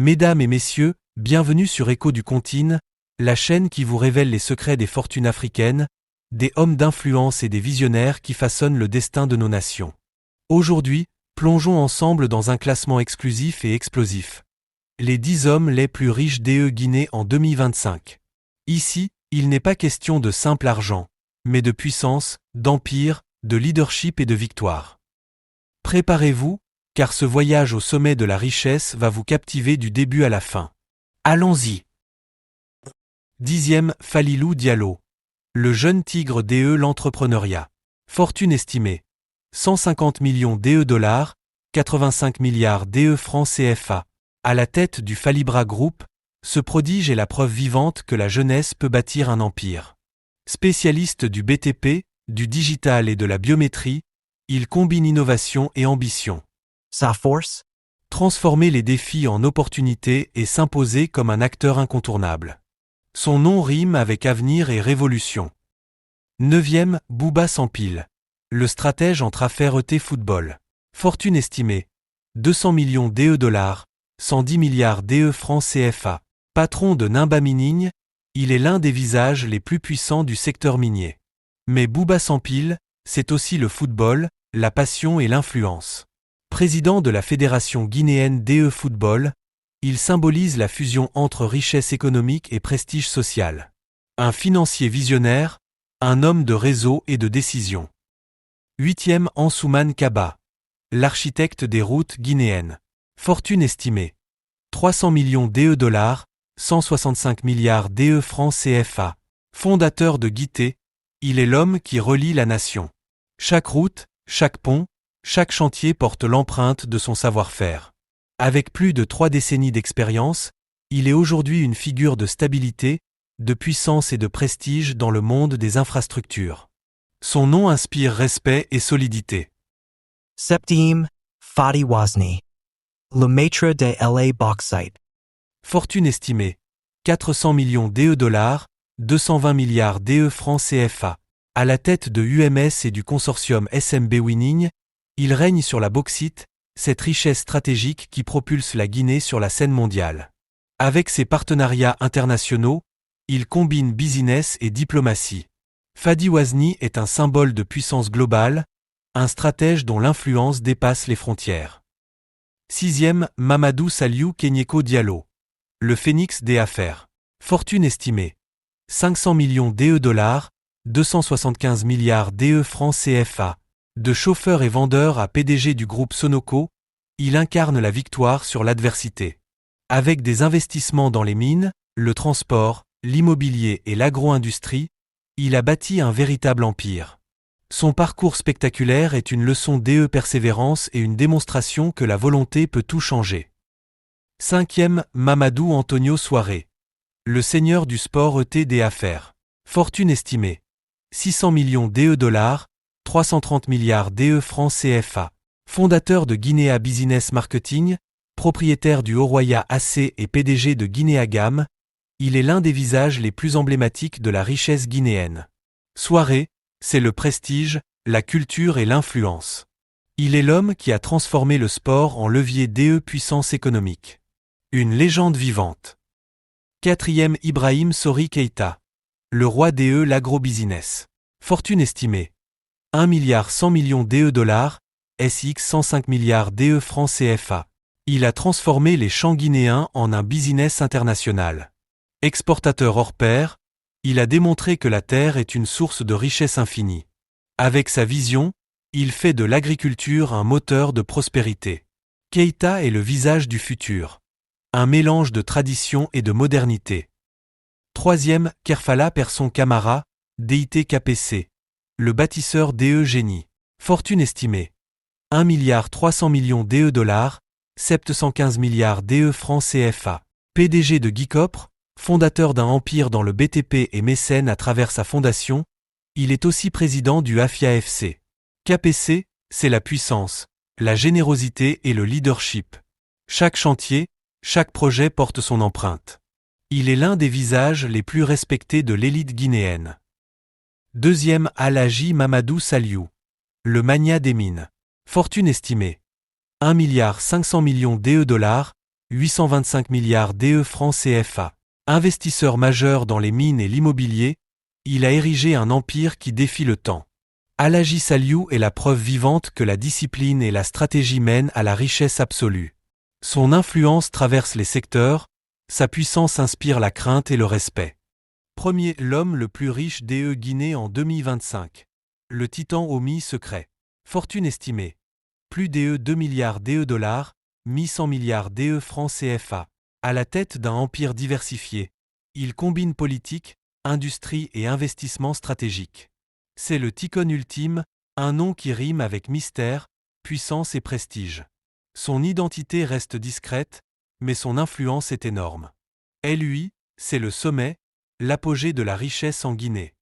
Mesdames et messieurs, bienvenue sur Écho du Contine, la chaîne qui vous révèle les secrets des fortunes africaines, des hommes d'influence et des visionnaires qui façonnent le destin de nos nations. Aujourd'hui, plongeons ensemble dans un classement exclusif et explosif. Les 10 hommes les plus riches DE Guinée en 2025. Ici, il n'est pas question de simple argent, mais de puissance, d'empire, de leadership et de victoire. Préparez-vous, car ce voyage au sommet de la richesse va vous captiver du début à la fin. Allons-y. 10e, Falilou Diallo. Le jeune tigre DE l'entrepreneuriat. Fortune estimée. 150 millions DE dollars, 85 milliards DE francs CFA. À la tête du Falibra Group, ce prodige est la preuve vivante que la jeunesse peut bâtir un empire. Spécialiste du BTP, du digital et de la biométrie, il combine innovation et ambition. Sa force? Transformer les défis en opportunités et s'imposer comme un acteur incontournable. Son nom rime avec avenir et révolution. 9e, Bouba Sampil. Le stratège entre affaires ET Football. Fortune estimée. 200 millions DE dollars, 110 milliards DE francs CFA. Patron de Nimba Mining, il est l'un des visages les plus puissants du secteur minier. Mais Bouba Sampil, c'est aussi le football, la passion et l'influence. Président de la Fédération guinéenne DE Football, il symbolise la fusion entre richesse économique et prestige social. Un financier visionnaire, un homme de réseau et de décision. 8e, Ansoumane Kaba. L'architecte des routes guinéennes. Fortune estimée. 300 millions DE dollars, 165 milliards DE francs CFA. Fondateur de Guité, il est l'homme qui relie la nation. Chaque route, chaque pont, chaque chantier porte l'empreinte de son savoir-faire. Avec plus de 3 décennies d'expérience, il est aujourd'hui une figure de stabilité, de puissance et de prestige dans le monde des infrastructures. Son nom inspire respect et solidité. 7e, Fadi Wazni. Le maître de LA Bauxite. Fortune estimée. 400 millions DE dollars, 220 milliards DE francs CFA. À la tête de UMS et du consortium SMB Winning, il règne sur la bauxite, cette richesse stratégique qui propulse la Guinée sur la scène mondiale. Avec ses partenariats internationaux, il combine business et diplomatie. Fadi Wazni est un symbole de puissance globale, un stratège dont l'influence dépasse les frontières. 6e, Mamadou Saliou Kenyeko Diallo. Le phénix des affaires. Fortune estimée. 500 millions DE dollars, 275 milliards DE francs CFA. De chauffeur et vendeur à PDG du groupe Sonoco, il incarne la victoire sur l'adversité. Avec des investissements dans les mines, le transport, l'immobilier et l'agro-industrie, il a bâti un véritable empire. Son parcours spectaculaire est une leçon DE persévérance et une démonstration que la volonté peut tout changer. 5e, Mamadou Antonio Souaré. Le seigneur du sport ET des affaires. Fortune estimée. 600 millions DE dollars, 330 milliards DE francs CFA. Fondateur de Guinea Business Marketing, propriétaire du Oroya AC et PDG de Guinéagam, il est l'un des visages les plus emblématiques de la richesse guinéenne. Souaré, c'est le prestige, la culture et l'influence. Il est l'homme qui a transformé le sport en levier DE puissance économique. Une légende vivante. 4e, Ibrahim Sori Keïta. Le roi DE l'agrobusiness. Fortune estimée. 1 milliard 100 millions DE dollars, SX 105 milliards DE francs CFA. Il a transformé les champs guinéens en un business international. Exportateur hors pair, il a démontré que la terre est une source de richesse infinie. Avec sa vision, il fait de l'agriculture un moteur de prospérité. Keïta est le visage du futur. Un mélange de tradition et de modernité. 3e, Kerfala Persson Camara, DIT KPC. Le bâtisseur DE Génie. Fortune estimée. 1 milliard 300 millions DE dollars, 715 milliards DE francs CFA. PDG de Guicopre, fondateur d'un empire dans le BTP et mécène à travers sa fondation, il est aussi président du AFIA FC. KPC, c'est la puissance, la générosité et le leadership. Chaque chantier, chaque projet porte son empreinte. Il est l'un des visages les plus respectés de l'élite guinéenne. 2e, Alhaji Mamadou Saliou. Le magnat des mines. Fortune estimée. 1 milliard 500 millions DE dollars, 825 milliards DE francs CFA. Investisseur majeur dans les mines et l'immobilier, il a érigé un empire qui défie le temps. Alhaji Saliou est la preuve vivante que la discipline et la stratégie mènent à la richesse absolue. Son influence traverse les secteurs, sa puissance inspire la crainte et le respect. Premier, l'homme le plus riche DE Guinée en 2025. Le titan au mi-secret. Fortune estimée. Plus DE 2 milliards DE dollars, 100 milliards DE francs CFA. À la tête d'un empire diversifié. Il combine politique, industrie et investissement stratégique. C'est le Ticon ultime, un nom qui rime avec mystère, puissance et prestige. Son identité reste discrète, mais son influence est énorme. LUI, c'est le sommet, l'apogée de la richesse en Guinée.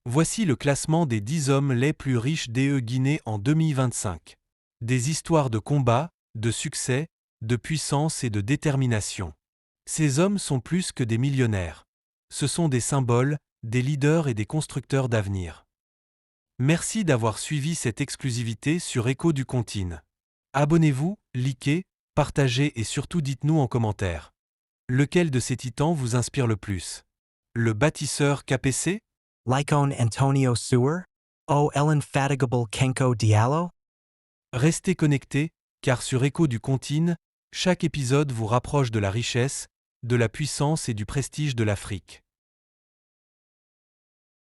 Voici le classement des 10 hommes les plus riches DE Guinée en 2025. Des histoires de combat, de succès, de puissance et de détermination. Ces hommes sont plus que des millionnaires. Ce sont des symboles, des leaders et des constructeurs d'avenir. Merci d'avoir suivi cette exclusivité sur Écho du Contine. Abonnez-vous, likez, partagez et surtout dites-nous en commentaire. Lequel de ces titans vous inspire le plus? Le bâtisseur KPC? Lycone Antonio Sewer? O l'infatigable Kenko Diallo? Restez connectés, car sur Écho du Contine, chaque épisode vous rapproche de la richesse, de la puissance et du prestige de l'Afrique.